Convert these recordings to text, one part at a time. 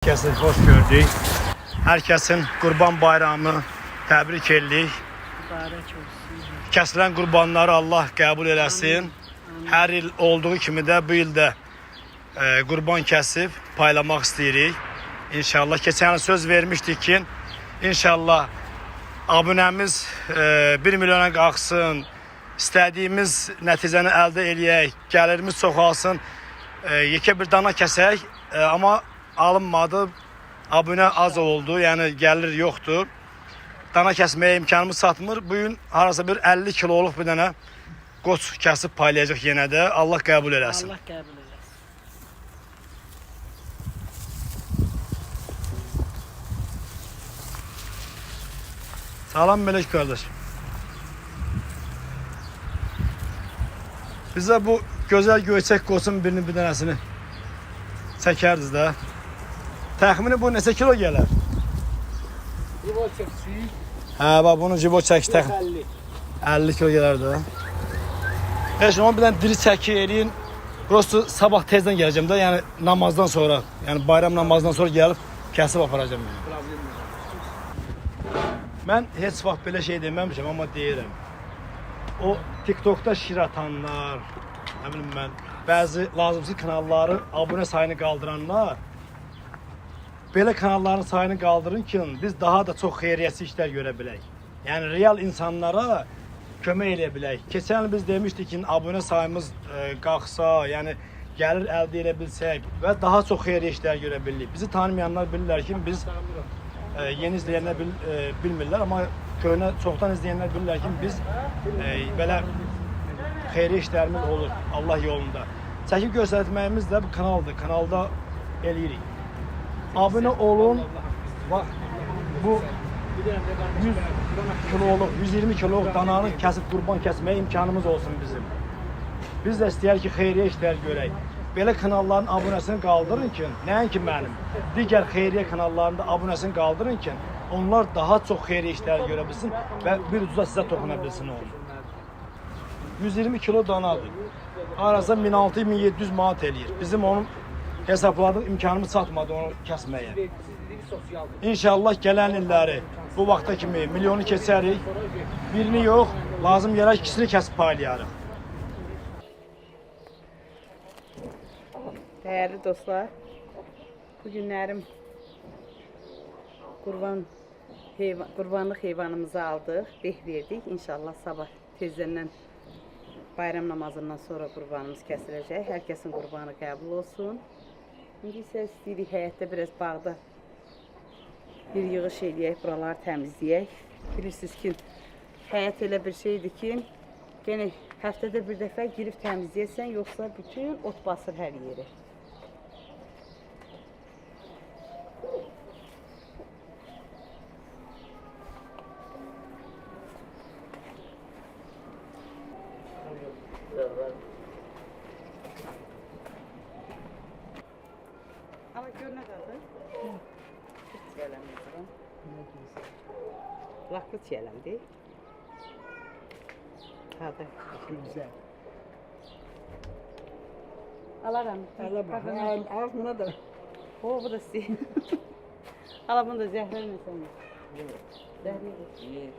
Herkesi hoş gördük. Herkesin Qurban Bayramını təbrik edirik. Kəsilən qurbanları Allah qəbul eləsin. Hər il olduğu kimi də bu il də qurban kəsib paylamaq istəyirik. İnşallah keçən il söz vermişdik ki, inşallah abunəmiz 1 milyona qalxsın, istədiyimiz nəticəni əldə eləyək, gəlirimiz çoxalsın, yekə bir dana kəsək, amma alınmadı, abunə az oldu, yəni gəlir yoxdur. Dana kəsməyə imkanımız satmır. Bugün harasa bir 50 kiloluq bir dənə qoç kəsib paylayacaq yenə də. Allah qəbul eləsin. Allah qəbul eləsin. Salam Melek kardeş. Bize bu güzel göçek qoçun birinin bir dənəsini çəkərdiniz də. Təxmini bu neçə kilo gələr? Cibo çəkisi. Hə, bax bunu cibo çəki təxmin 50 kilo gələr də. Heç onu bir dənə diri çəki eləyin. Prosto sabah tezdən gələcəm də, yəni namazdan sonra, yəni bayram namazdan sonra gəlib kəsib aparacağım yəni. Mən heç vaxt belə şey deməmişəm, amma deyirəm. O TikTokda şir atanlar, nə bilim mən, bəzi lazımsız kanalların abunə sayını qaldıranlar, belə kanalların sayını qaldırın ki, biz daha da çox xeyriyyəçi işlər görə bilək. Yəni real insanlara kömək eləyə bilək. Keçən il biz demişdik ki, abunə sayımız qalxsa, yəni gəlir əldə edə bilsək və daha çox xeyriyyə işlər görə bilirik. Bizi tanımayanlar bilirlər ki, biz yeni izləyənlər bilmirlər, amma köhnə çoxdan izləyənlər bilirlər ki, biz belə xeyriyyə işlərimiz olur Allah yolunda. Çəkib göstərməyimiz də bu kanaldır. Kanalda eləyirik. Abunə olun. Bax bu 100 kiloluq, 120 kiloluq dananı kəsib qurban kəsməyə imkanımız olsun bizim. Biz də istəyək ki, xeyriyyə işlər görək. Belə kanalların abunəsini qaldırın ki, nəinki mənim, digər xeyriyyə kanallarında abunəsini qaldırın ki, onlar daha çox xeyriyyə işlər görə bilsin və bir ucuza sizə toxuna bilsin onu. 120 kilo danadır. Arası 1600-1700 manat eləyir. Bizim onun hesabladıq, imkanımız çatmadı onu kəsməyə. İnşallah gələn illəri bu vaxta kimi milyonu keçərik. Birini yox, lazım gələr ikisini kəsib paylayarıq. Değerli dostlar, bugünlərim qurbanlıq heyvanımızı aldıq, beh verdik. İnşallah sabah tezdən bayram namazından sonra qurbanımız kəsiləcək. Hər kəsin qurbanı qəbul olsun. İndi isə istəyirik həyətdə biraz bağda bir yığış eləyək, buraları təmizləyək. Bilirsiniz ki, həyət elə bir şeydir ki, gene həftədə bir dəfə girib təmizləyəsən, yoxsa bütün ot basır hər yeri. Ama gör nə qaldı? Çiyələmdir. Laqlı çiyələmdir. Hadi. Güzel. Alaram. Al buna da. O bu da sizin. Ala bunu da zəhərləməsən. Zəhərləmir.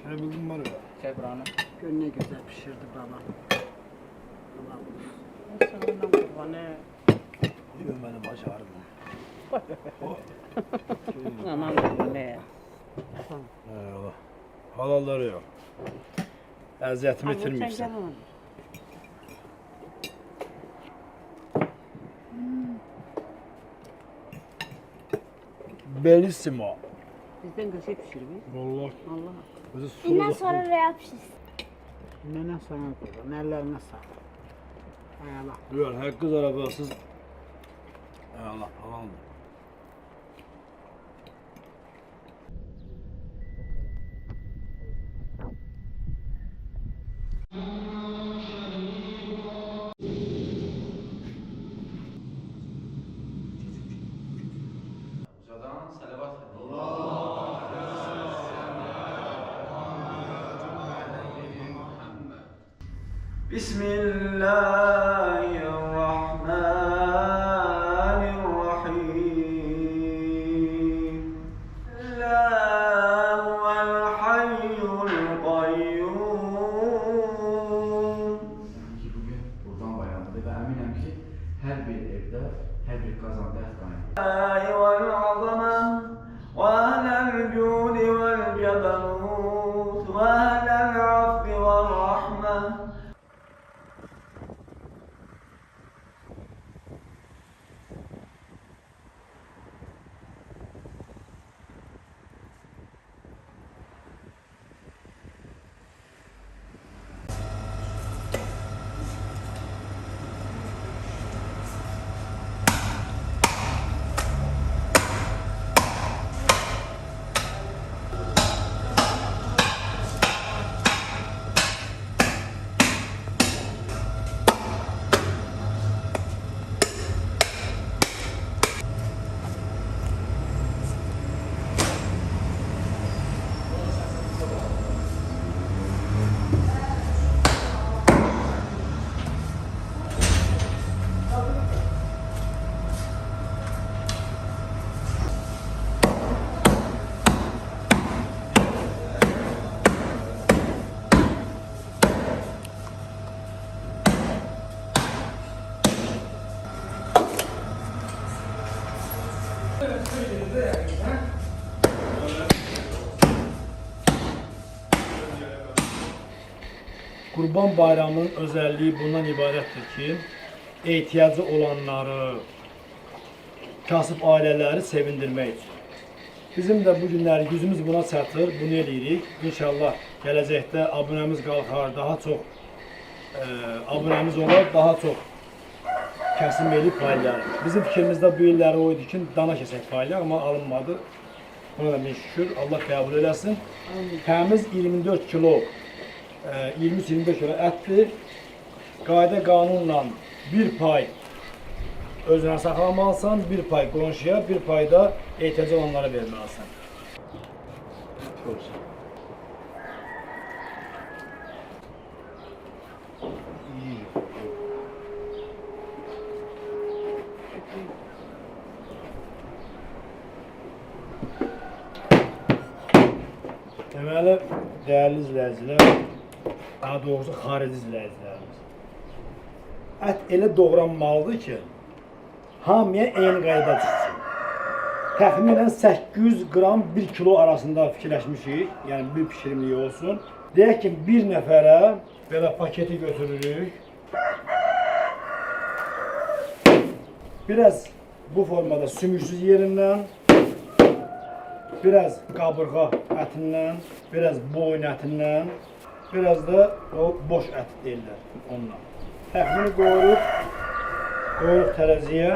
Şöyle bildim var ya. Cəbranı. Gör ne güzel pişirdi baba. Sağlam qurban. Diyor benim bacarım. Aman qurban. Eyvallah. Halalları yok. Əziyyətimi itirmirsən. Bellissimo. Bizden kaşık pişirmiş. Vallahi. Allah. Özü Bundan sulu. sonra rüya pişirsin. Nene sana kurban. Ellerine sağlık. Hay Allah. Diyor, hakkı arabasız. Eyvallah, halaldır. Ucadan salavat. Bismillahirrahmanirrahim. La huvel hayyul qayyum. Ki bugün Qurban bayramıdır və əminəm ki, hər bir evdə, hər bir qazanda ət qaynayır. والعظمة وأهل الجود والجبروت وأهل العفو والرحمة. Qurban bayramının özəlliyi bundan ibarətdir ki, ehtiyacı olanları, kasıb ailələri sevindirmək üçün. Bizim də bu günlər gücümüz buna çatır, bunu eləyirik. İnşallah gələcəkdə abunəmiz qalxar, daha çox abunəmiz olar, daha çox kəsim elib paylayarıq. Bizim fikrimizdə bu illəri o idi ki, dana kəsək paylayaq, amma alınmadı. Buna da min şükür, Allah qəbul eləsin. Təmiz 24 kilo 23-25 kilo ətdir. Qayda qanunla bir pay özünə saxlamalısan, bir pay qonşuya, bir pay da ehtiyacı olanlara verməlisən. Olsun. Deməli, dəyərli izləyicilər, daha doğrusu xarici izləyicilərimiz. Ət elə doğranmalıdır ki, hamıya eyni qayda düşsün. Təxminən 800 qram 1 kilo arasında fikirləşmişik, yəni bir pişirimlik olsun. Deyək ki, bir nəfərə belə paketi götürürük. Biraz bu formada sümüksüz yerindən, biraz qabırğa ətindən, biraz boyun ətindən, biraz da o boş ət deyirlər ondan. Təxmini qoyuruq tərəziyə.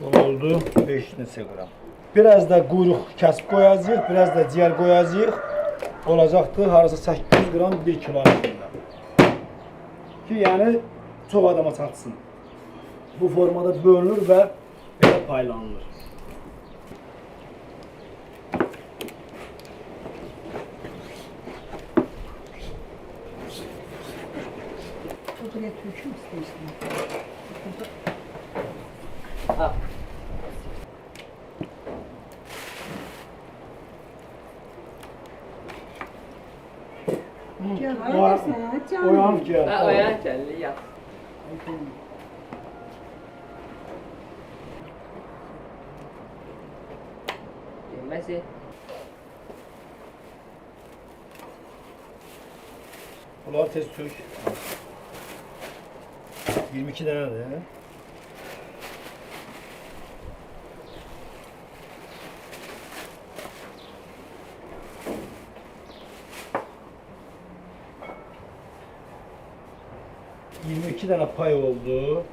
Oldu 5 neçə qram. Biraz da quyruq kəsib qoyacağıq, biraz da ciyər qoyacağıq. Olacaqdır harasa 800 qram 1 kilo arasında. Ki yəni çox adama çatsın. Bu formada bölünür və belə paylanılır. Buraya türkü mü istiyorsun? Oyanıb gəl. Ha, oyan gəldi, yat. Yeməsi. Bunları tez tök. 22 dənədir. ...22 dənə pay oldu.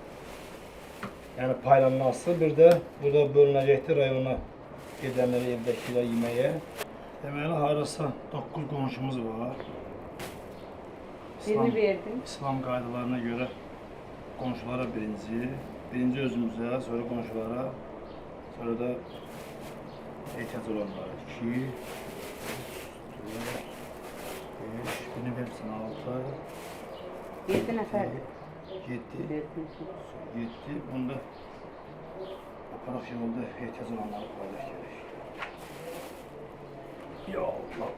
Yəni paylanması. Bir də burada bölünəcəkdir rayona gedənlərə, evdəkilər yeməyə. Deməli, harasa 9 qonşumuz var. Birini verdim. İslam qaydalarına görə qonşulara birinci özümüzə, sonra qonşulara, sonra da ehtiyac olanlara 2, 4, 5, birini versin 6, 7 nəfərdir. 7, 7, onda aparaq yolda ehtiyac olanları paylaş gerək. Ya Allah!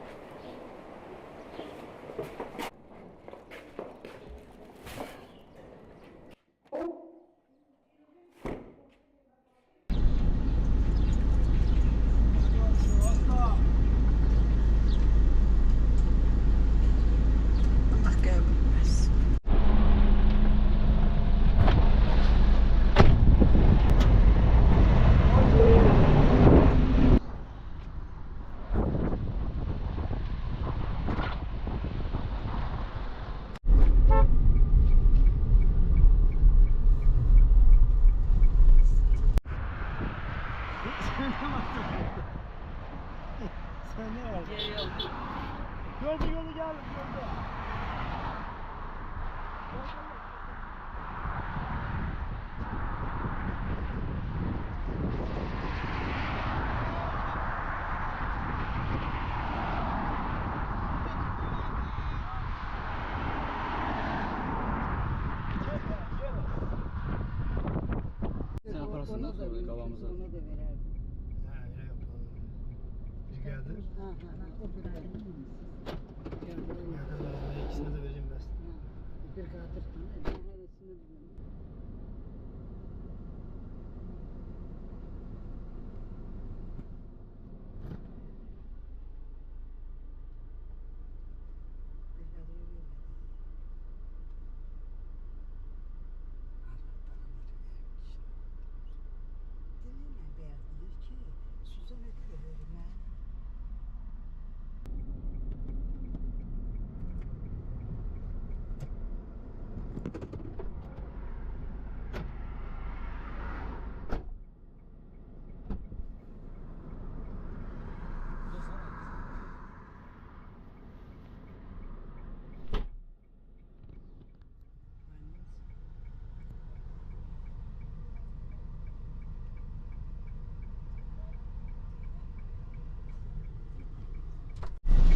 Sen ne var? Gördü gördü gel. Sen yaparsın da sonra kavamıza. Geldi. İkisine de vereyim ben. Bir katır.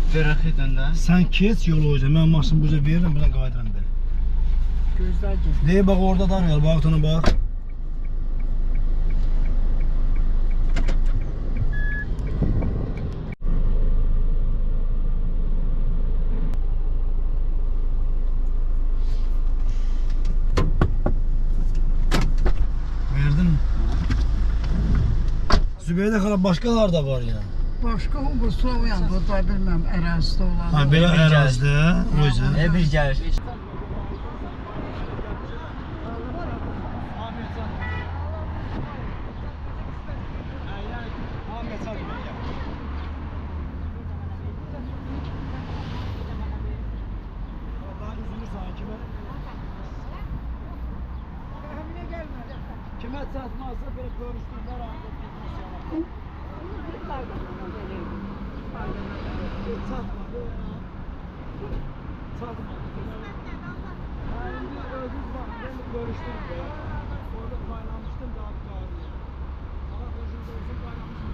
Fərəxətən də. Sen keç yolu hoca. Ben maşını buca veririm, buradan qaydıram belə. Gözler gibi. Dey bak orada da var, bak ona bak. Verdin mi? Zübeyde xala başqalar da var ya. Başka o bu Slovan, bu da bilmem ərazide olan. Ha belə ərazidə, o yüzden. Ne bir gəlir. Kime satmazsa böyle görüştüğünler Satmadı. Şimdi özümüz var. Ben de görüştüm be. Orada paylaşmıştım da hatta. Allah koşun görüşüm paylaşmıştım.